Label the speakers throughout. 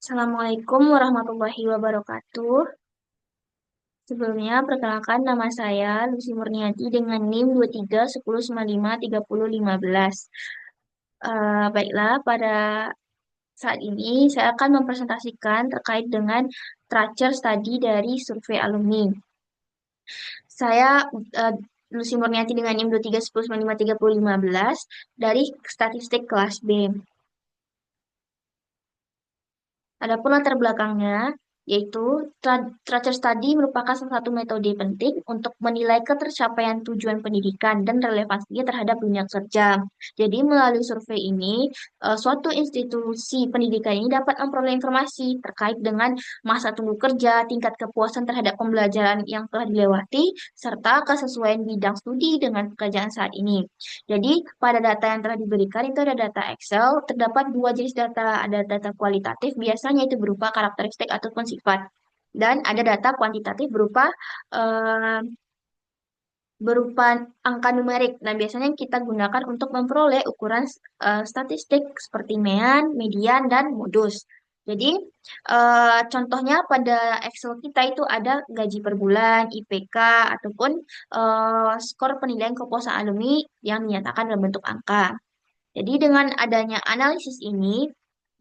Speaker 1: Assalamualaikum warahmatullahi wabarakatuh. Sebelumnya, perkenalkan nama saya Lucy Murniati dengan NIM 2310953015. Baiklah, pada saat ini saya akan mempresentasikan terkait dengan Tracer Study dari survei alumni. Saya Lucy Murniati dengan NIM 2310953015 dari statistik kelas B. Adapun latar belakangnya, yaitu Tracer Study merupakan salah satu metode penting untuk menilai ketercapaian tujuan pendidikan dan relevansinya terhadap dunia kerja. Jadi melalui survei ini, suatu institusi pendidikan ini dapat memperoleh informasi terkait dengan masa tunggu kerja, tingkat kepuasan terhadap pembelajaran yang telah dilewati, serta kesesuaian bidang studi dengan pekerjaan saat ini. Jadi, pada data yang telah diberikan itu ada data Excel, terdapat dua jenis data, ada data kualitatif, biasanya itu berupa karakteristik ataupun sifat, dan ada data kuantitatif eh, berupa angka numerik. Nah, biasanya kita gunakan untuk memperoleh ukuran statistik seperti mean, median, dan modus. Jadi, contohnya pada Excel kita itu ada gaji per bulan, IPK, ataupun skor penilaian kepuasan alumni yang dinyatakan dalam bentuk angka. Jadi dengan adanya analisis ini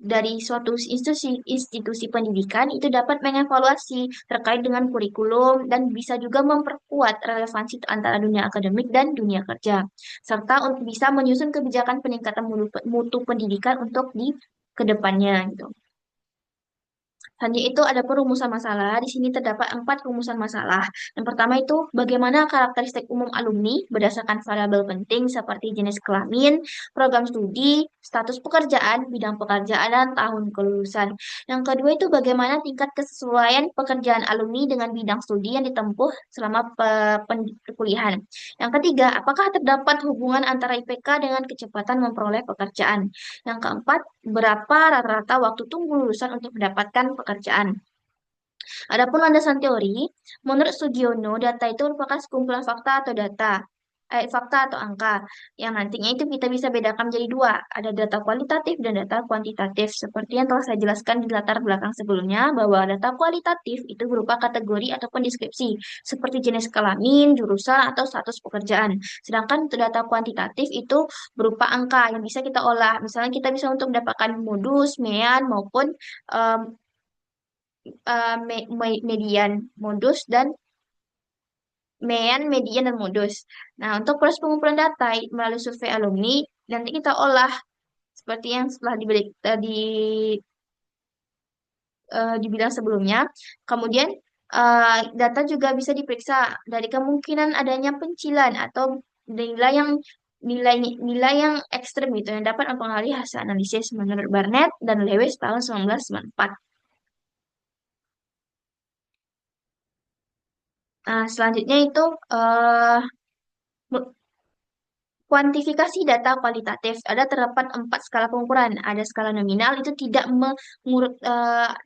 Speaker 1: dari suatu institusi pendidikan itu dapat mengevaluasi terkait dengan kurikulum dan bisa juga memperkuat relevansi antara dunia akademik dan dunia kerja, serta untuk bisa menyusun kebijakan peningkatan mutu pendidikan untuk di kedepannya gitu. Selanjutnya itu ada perumusan masalah. Di sini terdapat 4 rumusan masalah. Yang pertama itu bagaimana karakteristik umum alumni berdasarkan variabel penting seperti jenis kelamin, program studi, status pekerjaan, bidang pekerjaan, dan tahun kelulusan. Yang kedua itu bagaimana tingkat kesesuaian pekerjaan alumni dengan bidang studi yang ditempuh selama perkuliahan. Yang ketiga, apakah terdapat hubungan antara IPK dengan kecepatan memperoleh pekerjaan. Yang keempat, berapa rata-rata waktu tunggu lulusan untuk mendapatkan pekerjaan. Adapun landasan teori, menurut Sugiono, data itu merupakan sekumpulan fakta atau fakta atau angka, yang nantinya itu kita bisa bedakan menjadi dua, ada data kualitatif dan data kuantitatif. Seperti yang telah saya jelaskan di latar belakang sebelumnya, bahwa data kualitatif itu berupa kategori ataupun deskripsi, seperti jenis kelamin, jurusan, atau status pekerjaan. Sedangkan untuk data kuantitatif itu berupa angka yang bisa kita olah. Misalnya kita bisa untuk mendapatkan modus, mean, maupun median, modus, dan median, dan modus. Nah, untuk proses pengumpulan data melalui survei alumni, nanti kita olah seperti yang setelah dibilang sebelumnya. Kemudian, data juga bisa diperiksa dari kemungkinan adanya pencilan atau nilai yang nilai yang ekstrem gitu yang dapat mempengaruhi hasil analisis menurut Barnett dan Lewis tahun 1994. Nah, selanjutnya itu eh, kuantifikasi data kualitatif. Ada terdapat 4 skala pengukuran. Ada skala nominal itu tidak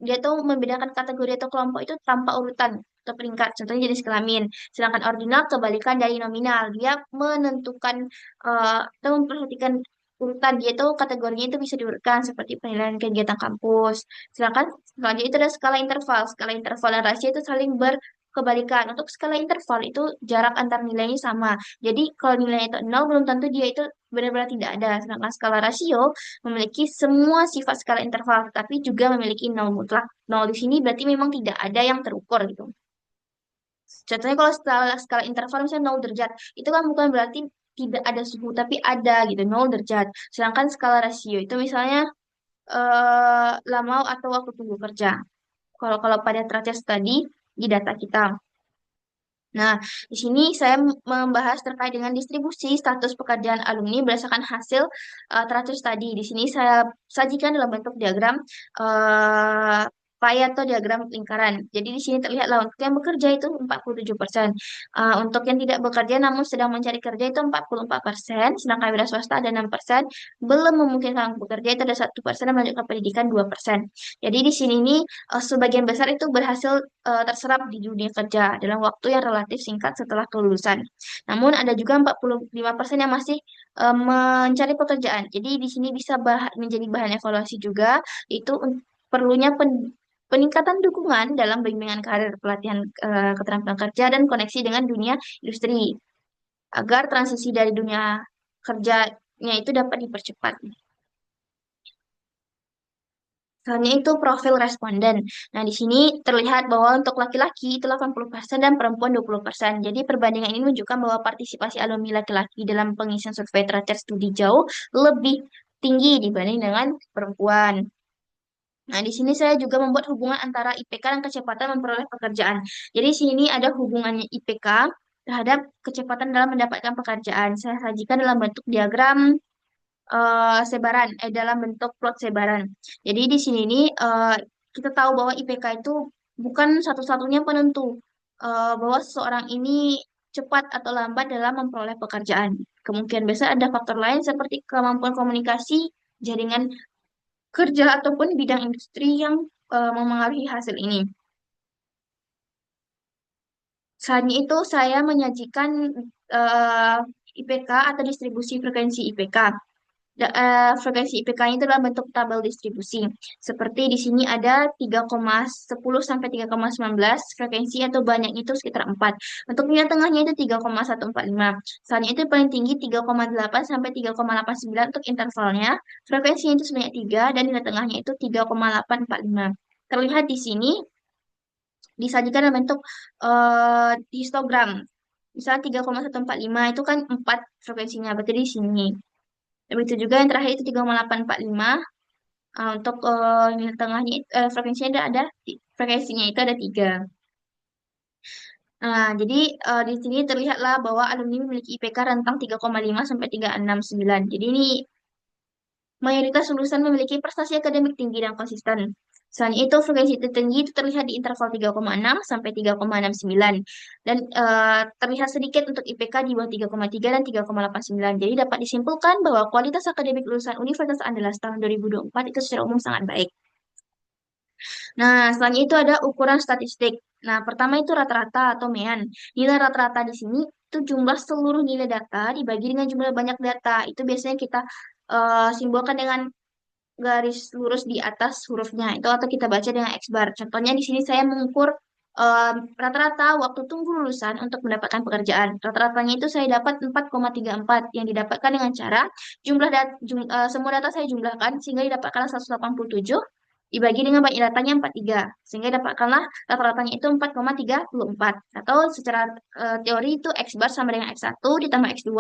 Speaker 1: dia tuh membedakan kategori atau kelompok itu tanpa urutan atau peringkat. Contohnya jenis kelamin. Sedangkan ordinal kebalikan dari nominal. Dia menentukan atau memperhatikan urutan dia tuh kategorinya itu bisa diurutkan seperti penilaian kegiatan kampus. Sedangkan selanjutnya itu ada skala interval. Skala interval dan rasio itu saling berkebalikan. Untuk skala interval itu jarak antar nilainya sama. Jadi kalau nilainya itu 0 belum tentu dia itu benar-benar tidak ada. Sedangkan skala rasio memiliki semua sifat skala interval, tapi juga memiliki nol mutlak. Nol di sini berarti memang tidak ada yang terukur gitu. Contohnya kalau skala interval misalnya 0 derajat, itu kan bukan berarti tidak ada suhu, tapi ada gitu, 0 derajat. Sedangkan skala rasio itu misalnya lama atau waktu tunggu kerja. Kalau kalau pada Traces tadi di data kita. Nah, di sini saya membahas terkait dengan distribusi status pekerjaan alumni berdasarkan hasil teratur tadi. Di sini saya sajikan dalam bentuk diagram uh, pie atau diagram lingkaran. Jadi di sini terlihat lah untuk yang bekerja itu 47%. Untuk yang tidak bekerja namun sedang mencari kerja itu 44%, sedangkan wira swasta ada 6%, belum memungkinkan bekerja itu ada 1%, dan melanjutkan pendidikan 2%. Jadi di sini ini sebagian besar itu berhasil terserap di dunia kerja dalam waktu yang relatif singkat setelah kelulusan. Namun ada juga 45% yang masih mencari pekerjaan. Jadi di sini bisa menjadi bahan evaluasi juga itu perlunya peningkatan dukungan dalam bimbingan karir, pelatihan keterampilan kerja, dan koneksi dengan dunia industri agar transisi dari dunia kerjanya itu dapat dipercepat. Selanjutnya itu profil responden. Nah, di sini terlihat bahwa untuk laki-laki itu 80% dan perempuan 20%. Jadi perbandingan ini menunjukkan bahwa partisipasi alumni laki-laki dalam pengisian survei terakhir studi jauh lebih tinggi dibanding dengan perempuan. Nah, di sini saya juga membuat hubungan antara IPK dan kecepatan memperoleh pekerjaan. Jadi di sini ada hubungannya IPK terhadap kecepatan dalam mendapatkan pekerjaan. Saya sajikan dalam bentuk diagram sebaran, dalam bentuk plot sebaran. Jadi di sini nih kita tahu bahwa IPK itu bukan satu-satunya penentu bahwa seseorang ini cepat atau lambat dalam memperoleh pekerjaan. Kemungkinan besar ada faktor lain seperti kemampuan komunikasi, jaringan kerja ataupun bidang industri yang memengaruhi hasil ini. Selanjutnya itu saya menyajikan eh, IPK atau distribusi frekuensi IPK. Frekuensi IPK-nya itu dalam bentuk tabel distribusi. Seperti di sini ada 3,10 sampai 3,19 frekuensi atau banyak itu sekitar 4. Untuk nilai tengahnya itu 3,145. Selanjutnya itu paling tinggi 3,8 sampai 3,89 untuk intervalnya. Frekuensinya itu sebanyak 3 dan nilai tengahnya itu 3,845. Terlihat di sini disajikan dalam bentuk histogram. Misalnya 3,145 itu kan 4 frekuensinya, berarti di sini. Begitu juga yang terakhir itu 3,845 untuk nilai tengahnya frekuensinya frekuensinya itu ada 3. Nah, jadi di sini terlihatlah bahwa alumni memiliki IPK rentang 3,5 sampai 3,69. Jadi ini mayoritas lulusan memiliki prestasi akademik tinggi dan konsisten. Selain itu, frekuensi tertinggi itu terlihat di interval 3,6 sampai 3,69. Dan terlihat sedikit untuk IPK di bawah 3,3 dan 3,89. Jadi dapat disimpulkan bahwa kualitas akademik lulusan Universitas Andalas tahun 2024 itu secara umum sangat baik. Nah, selanjutnya itu ada ukuran statistik. Nah, pertama itu rata-rata atau mean. Nilai rata-rata di sini itu jumlah seluruh nilai data dibagi dengan jumlah banyak data. Itu biasanya kita simbolkan dengan garis lurus di atas hurufnya itu atau kita baca dengan X bar. Contohnya di sini saya mengukur rata-rata waktu tunggu lulusan untuk mendapatkan pekerjaan. Rata-ratanya itu saya dapat 4,34 yang didapatkan dengan cara semua data saya jumlahkan sehingga didapatkan 187 dibagi dengan banyak datanya 43 sehingga dapatkanlah rata-ratanya itu 4,34 atau secara teori itu X bar sama dengan X1 ditambah X2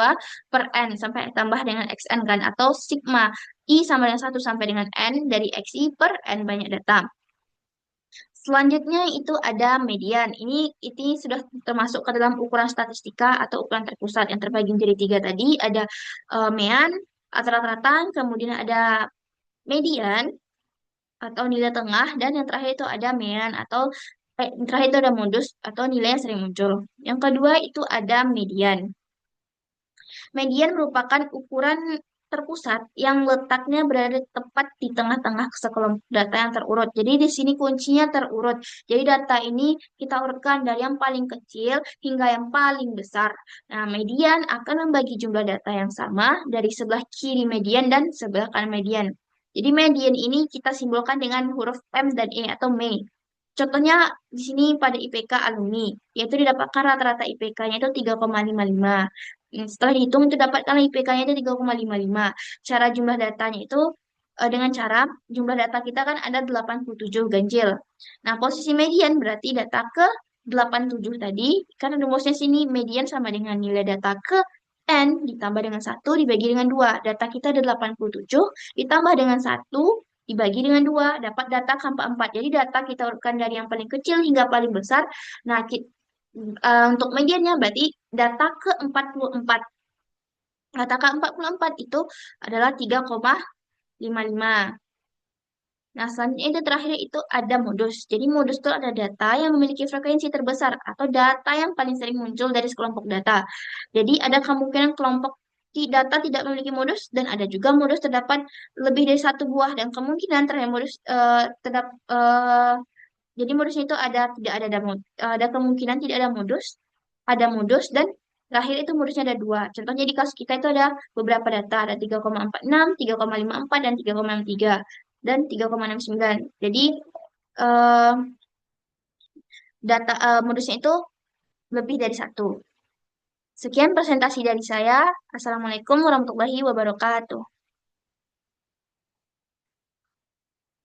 Speaker 1: per N sampai tambah dengan XN kan atau sigma I sama dengan 1 sampai dengan N dari XI per N banyak data. Selanjutnya itu ada median. Ini sudah termasuk ke dalam ukuran statistika atau ukuran terpusat yang terbagi menjadi 3 tadi. Ada mean atau rata-rata, kemudian ada median atau nilai tengah, dan yang terakhir itu ada mean atau yang terakhir itu ada modus atau nilai yang sering muncul. Yang kedua itu ada median. Median merupakan ukuran terpusat yang letaknya berada tepat di tengah-tengah sekelompok data yang terurut. Jadi di sini kuncinya terurut. Jadi data ini kita urutkan dari yang paling kecil hingga yang paling besar. Nah, median akan membagi jumlah data yang sama dari sebelah kiri median dan sebelah kanan median. Jadi median ini kita simbolkan dengan huruf M dan E atau MEI. Contohnya di sini pada IPK alumni, yaitu didapatkan rata-rata IPK-nya itu 3,55. Setelah dihitung itu dapatkan IPK-nya itu 3,55. Cara jumlah datanya itu dengan cara jumlah data kita kan ada 87 ganjil. Nah, posisi median berarti data ke 87 tadi, karena rumusnya sini median sama dengan nilai data ke N ditambah dengan 1 dibagi dengan 2. Data kita ada 87 ditambah dengan 1 dibagi dengan 2 dapat data ke 44. Jadi data kita urutkan dari yang paling kecil hingga paling besar. Nah, untuk mediannya berarti data ke-44. Data ke-44 itu adalah 3,55. Nah, selanjutnya itu terakhir itu ada modus. Jadi modus itu ada data yang memiliki frekuensi terbesar atau data yang paling sering muncul dari sekelompok data. Jadi ada kemungkinan kelompok data tidak memiliki modus dan ada juga modus terdapat lebih dari satu buah dan kemungkinan terhadap modus jadi modusnya itu ada kemungkinan tidak ada modus dan terakhir itu modusnya ada 2. Contohnya di kasus kita itu ada beberapa data, ada 3,46, 3,54 dan 3,63. dan 3,69. Jadi eh, modusnya itu lebih dari satu. Sekian presentasi dari saya. Assalamualaikum warahmatullahi wabarakatuh.